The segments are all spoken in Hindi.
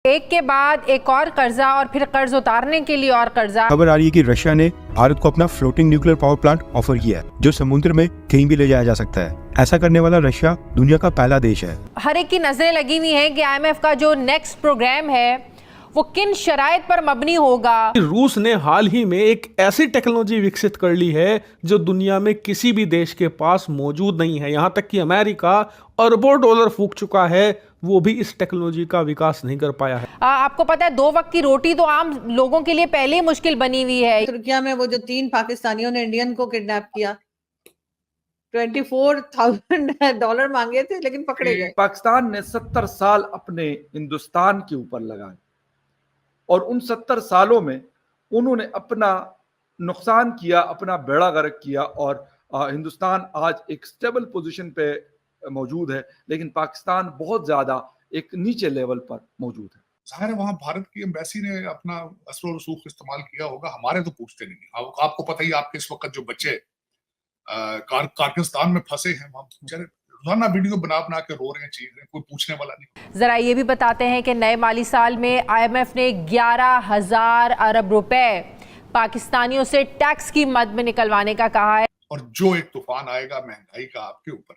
एक के बाद एक और कर्जा और फिर कर्ज उतारने के लिए और कर्जा। खबर आ रही है कि रशिया ने भारत को अपना floating nuclear power plant offer किया है, जो समुद्र में कहीं भी ले जाया जा सकता है। ऐसा करने वाला रशिया दुनिया का पहला देश है। हर एक की नजरें लगी हुई हैं कि IMF का जो नेक्स्ट प्रोग्राम है वो किन शराइत पर मबनी होगा। रूस ने हाल ही में एक ऐसी टेक्नोलॉजी विकसित कर ली है जो दुनिया में किसी भी देश के पास मौजूद नहीं है। यहाँ तक कि अमेरिका अरबों डॉलर फूंक चुका है, वो भी इस टेक्नोलॉजी का विकास नहीं कर पाया है। आपको पता है 2 वक्त की रोटी तो आम लोगों के लिए पहले ही मुश्किल बनी हुई है। तुर्किया में वो जो 3 पाकिस्तानियों ने इंडियन को किडनैप किया, $24,000 मांगे थे लेकिन पकड़े गए। पाकिस्तान ने 70 साल अपने हिंदुस्तान के ऊपर लगाए और उन 70 सालों में उन्होंने अपना नुकसान किया, अपना बेड़ा गर्क किया और हिंदुस्तान आज एक स्टेबल पोजीशन पे मौजूद है, लेकिन पाकिस्तान बहुत ज्यादा एक नीचे लेवल पर मौजूद है। जाहिर है वहां भारत की एम्बेसी ने अपना असर रसूख इस्तेमाल किया होगा, हमारे तो पूछते नहीं। आपको पता ही, आपके इस वक्त जो बच्चे पाकिस्तान में फंसे हैं, वहां बेचारे रोजाना वीडियो बना बना के रो रहे हैं, चीख रहे हैं, कोई पूछने वाला नहीं। जरा ये भी बताते हैं कि नए माली साल में IMF ने 11,000 अरब रुपए पाकिस्तानियों से टैक्स की मद में निकलवाने का कहा है। और जो एक तूफान आएगा महंगाई का आपके ऊपर,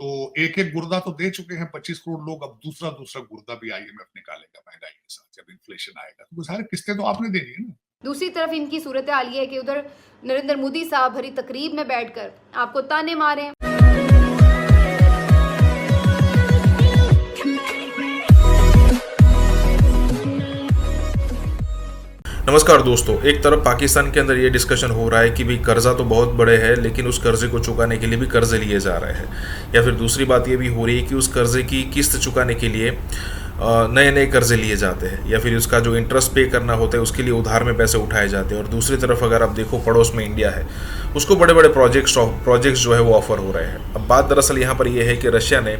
तो एक एक गुर्दा तो दे चुके हैं 25 करोड़ लोग, अब दूसरा गुर्दा भी IMF निकालेगा महंगाई के साथ। जब इन्फ्लेशन आएगा तो सारे किस्तें तो आपने देनी है ना। दूसरी तरफ इनकी सूरत हाल ये है कि उधर नरेंद्र मोदी साहब भरी तकरीब में बैठकर आपको ताने मारे हैं। नमस्कार दोस्तों, एक तरफ पाकिस्तान के अंदर ये डिस्कशन हो रहा है कि भाई कर्जा तो बहुत बड़े हैं, लेकिन उस कर्जे को चुकाने के लिए भी कर्जे लिए जा रहे हैं, या फिर दूसरी बात ये भी हो रही है कि उस कर्जे की किस्त चुकाने के लिए नए नए कर्जे लिए जाते हैं, या फिर उसका जो इंटरेस्ट पे करना होता है उसके लिए उधार में पैसे उठाए जाते हैं। और दूसरी तरफ अगर आप देखो, पड़ोस में इंडिया है, उसको बड़े बड़े प्रोजेक्ट्स जो है वो ऑफर हो रहे हैं। अब बात दरअसल यहाँ पर यह है कि रशिया ने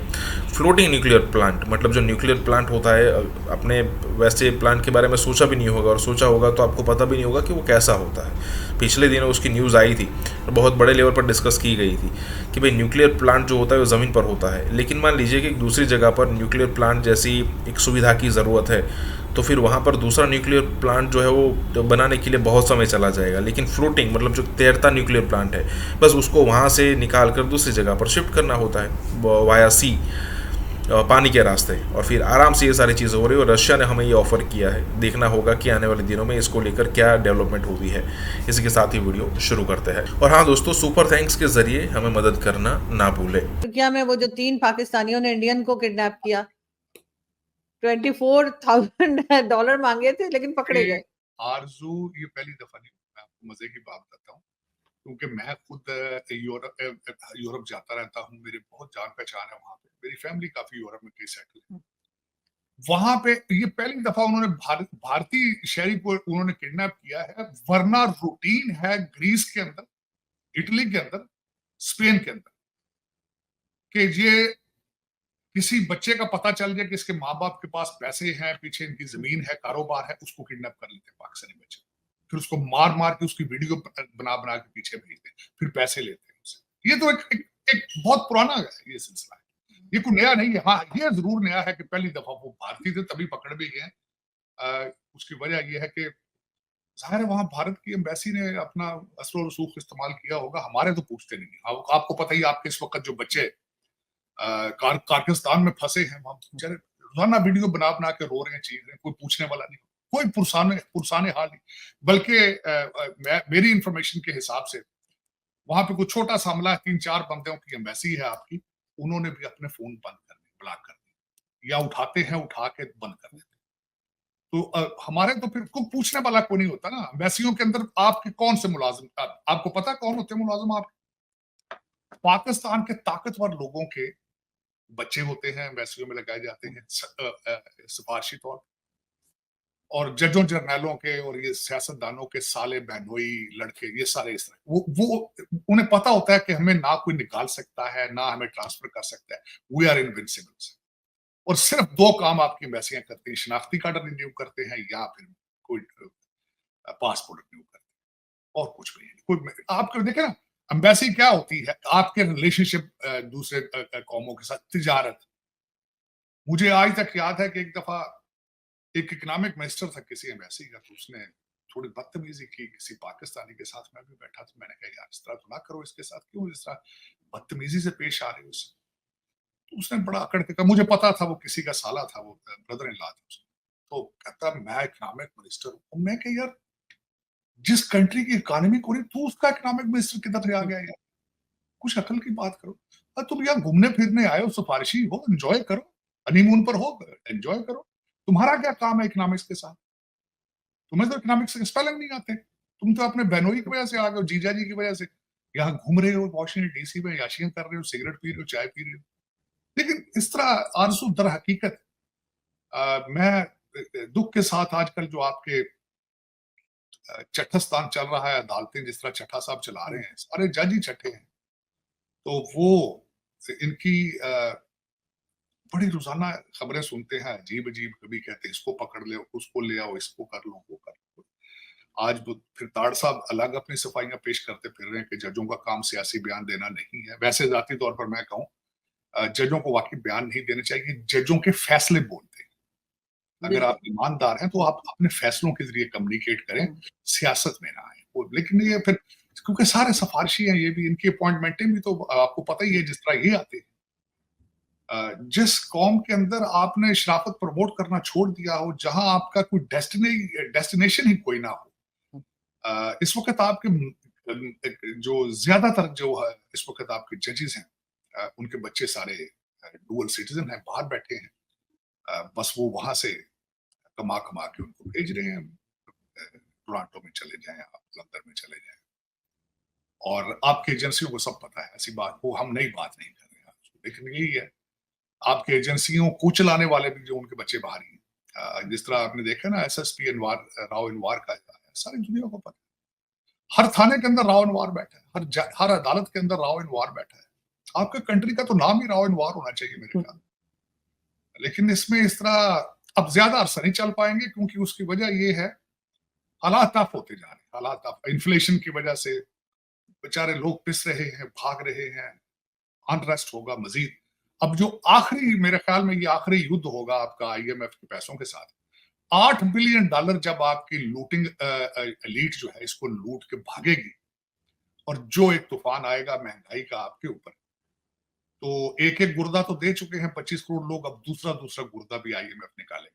फ्लोटिंग न्यूक्लियर प्लांट, मतलब जो न्यूक्लियर प्लांट होता है, अपने वैसे प्लांट के बारे में सोचा भी नहीं होगा, और सोचा होगा तो आपको पता भी नहीं होगा कि वो कैसा होता है। पिछले दिनों उसकी न्यूज़ आई थी, बहुत बड़े लेवल पर डिस्कस की गई थी कि भाई न्यूक्लियर प्लांट जो होता है वो ज़मीन पर होता है, लेकिन मान लीजिए कि एक दूसरी जगह पर न्यूक्लियर प्लांट जैसी एक सुविधा की ज़रूरत है, तो फिर वहाँ पर दूसरा न्यूक्लियर प्लांट जो है वो बनाने के लिए बहुत समय चला जाएगा। लेकिन फ्लोटिंग, मतलब जो तैरता न्यूक्लियर प्लांट है, बस उसको वहाँ से निकाल कर दूसरी जगह पर शिफ्ट करना होता है वाया सी, पानी के रास्ते, और फिर आराम से ये सारी चीज़ें हो रही है। और रशिया ने हमें ये ऑफ़र किया है। देखना होगा कि आने वाले दिनों में इसको लेकर क्या डेवलपमेंट हुई है। इसी के साथ ही वीडियो शुरू करते हैं। और हाँ दोस्तों, सुपर थैंक्स के जरिए हमें मदद करना ना भूलें। तुर्किया में वो जो 3 पाकिस्तानियों ने इंडियन को किडनैप किया, $24,000 मांगे थे लेकिन पकड़े गए। आरजू ये पहली दफा नहीं, मैं आपको मजे की बात बताता हूँ, क्योंकि मैं खुद यूरोप जाता रहता हूँ, मेरे बहुत जान पहचान है वहां पे, मेरी फैमिली काफी यूरोप में कई सेटल है। वहां पे ये पहली दफा उन्होंने भारतीय शहरी को उन्होंने किडनैप किया है, वरना रूटीन है ग्रीस के अंदर, इटली के अंदर, स्पेन के अंदर, कि ये किसी बच्चे का पता चल जाए कि इसके माँ बाप के पास पैसे हैं, पीछे इनकी जमीन है, कारोबार है, उसको किडनैप कर लेते हैं पाकिस्तानी बच्चे, फिर उसको मार मार के उसकी वीडियो बना बना के पीछे भेजते हैं, फिर पैसे लेते हैं उससे। ये तो एक बहुत पुराना है ये सिलसिला है, ये कोई नया नहीं है। हाँ, ये जरूर नया है कि पहली दफा वो भारतीय थे तभी पकड़ भी गए। उसकी वजह यह है कि जाहिर है वहां भारत की एम्बेसी ने अपना असर रसूख इस्तेमाल किया होगा, हमारे तो पूछते नहीं। आपको पता ही, आपके इस वक्त जो बच्चे पाकिस्तान में फंसे हैं, वहां बेचारे रोजाना वीडियो बना बना के रो रहे हैं, चीख रहे हैं, कोई पूछने वाला नहीं, कोई पुरसाने हाल नहीं। बल्कि मेरी इंफॉर्मेशन के हिसाब से वहां पे कुछ छोटा सा हमला है, 3-4 बंदों की एम्बेसी है आपकी, उन्होंने भी अपने फोन बंद कर दिए, ब्लॉक कर दिए, या उठाते हैं, उठा के बंद कर देते। तो हमारे तो फिर कोई पूछने वाला कोई नहीं होता ना। एम्बेसियों के अंदर आपके कौन से मुलाजिम, आपको पता कौन होते हैं मुलाजिम? आप पाकिस्तान के ताकतवर लोगों के बच्चे होते हैं, एम्बेसियों में लगाए जाते हैं सिफारशी तौर, और जजों जर्नैलों के और ये सियासतदानों के साले बहनोई लड़के, ये सारे इस तरह वो उन्हें पता होता है कि हमें ना कोई निकाल सकता है, ना हमें ट्रांसफर कर सकता है, वी आर इनविंसिबल। और सिर्फ 2 काम आपकी एम्बेसियां करती हैं, शनाख्ती कार्ड रिन्यू करते हैं या फिर कोई पासपोर्ट रिन्यू करते हैं, और कुछ भी नहीं। कोई आपको देखे ना, एम्बेसी क्या होती है? आपके रिलेशनशिप दूसरे कौमों के साथ, तिजारत। मुझे आज तक याद है कि एक दफा एक इकोनॉमिक मिनिस्टर था किसी एम्बेसी का, तो उसने थोड़ी बदतमीजी की किसी पाकिस्तानी के साथ। मैं भी बैठा था, मैंने कहा यार इस तरह तो ना करो, इसके साथ क्यों इस तरह बदतमीजी से पेश आ रही हो उससे। तो उसने बड़ा अकड़ के कहा, मुझे पता था वो किसी का साला था, वो ब्रदर इन लॉ था उसका। तो कहता मैं इकोनॉमिक मिनिस्टर हूँ। मैं कहा यार जिस कंट्री की इकोनॉमी को रही तू उसका इकोनॉमिक मिनिस्टर किधर से आ गया यार, कुछ अकल की बात करो। तुम यहाँ घूमने फिरने आए हो, सिफारिशी हो, एंजॉय करो, हनीमून पर हो, एंजॉय करो। तुम्हारा क्या काम है इकोनॉमिक्स के साथ? तुम्हें तो इकोनॉमिक्स के स्पेलिंग नहीं आते। तुम तो अपने बहनोई की वजह से आ गए हो, जीजा जी की वजह से यहाँ घूम रहे हो, वॉशिंगटन डीसी में याशियां कर रहे हो, सिगरेट पी रहे हो, चाय पी रहे हो। लेकिन इस तरह आरजू दर हकीकत मैं दुख के साथ आजकल जो आपके चट्ठस्तान चल रहा है, अदालतें जिस तरह चट्ठा साहब चला रहे हैं, सारे जज ही चट्ठे हैं। तो वो इनकी बड़ी रोजाना खबरें सुनते हैं, अजीब अजीब, कभी कहते हैं इसको पकड़ ले, उसको ले आओ, इसको कर लो, वो कर लो। आज वो फिर ताड़ साहब अलग अपनी सफाइयां पेश करते फिर रहे हैं कि जजों का काम सियासी बयान देना नहीं है। वैसे जाती तौर पर मैं कहूँ जजों को वाकई बयान नहीं देने चाहिए, जजों के फैसले बोलते हैं। अगर आप ईमानदार हैं तो आप अपने फैसलों के जरिए कम्युनिकेट करें, सियासत में ना आए। लेकिन ये फिर क्योंकि सारे सिफारिशी हैं, ये भी इनकी अपॉइंटमेंटें भी तो आपको पता ही है जिस तरह ये आते हैं। जिस कौम के अंदर आपने शराफत प्रमोट करना छोड़ दिया हो, जहां आपका कोई डेस्टिनेशन ही कोई ना हो, इस वक्त आपके जो ज्यादातर जो है इस वक्त आपके जजेस हैं, उनके बच्चे सारे डुअल सिटीजन हैं, बाहर बैठे हैं। बस वो वहां से कमा कमा के उनको भेज रहे हैं, टोरंटो में चले जाएं, आप लंदन में चले जाएं। और आपकी एजेंसियों को सब पता है, ऐसी बात वो हम नई बात नहीं कर रहे हैं। लेकिन यही है, आपकी एजेंसियों को चलाने वाले भी जो उनके बच्चे बाहर ही हैं। जिस तरह आपने देखा ना एसएसपी राव इनवार का, सारी दुनिया को पता है। हर थाने के अंदर राव इनवार बैठा है, हर अदालत के अंदर राव इनवार बैठा है। आपके कंट्री का तो नाम ही राव इनवार होना चाहिए मेरे ख्याल। लेकिन इसमें इस तरह अब ज्यादा अरसा नहीं चल पाएंगे, क्योंकि उसकी वजह ये है हालात टफ होते जा रहे हैं। हालात टफ, इन्फ्लेशन की वजह से बेचारे लोग पिस रहे हैं, भाग रहे हैं, अनरेस्ट होगा मजीद। अब जो आखिरी, मेरे ख्याल में ये आखिरी युद्ध होगा आपका आईएमएफ के पैसों के साथ। $8 बिलियन जब आपकी लूटिंग एलीट जो है इसको लूट के भागेगी, और जो एक तूफान आएगा महंगाई का आपके ऊपर, तो एक एक गुर्दा तो दे चुके हैं 25 करोड़ लोग, अब दूसरा गुर्दा भी आईएमएफ निकालेगा।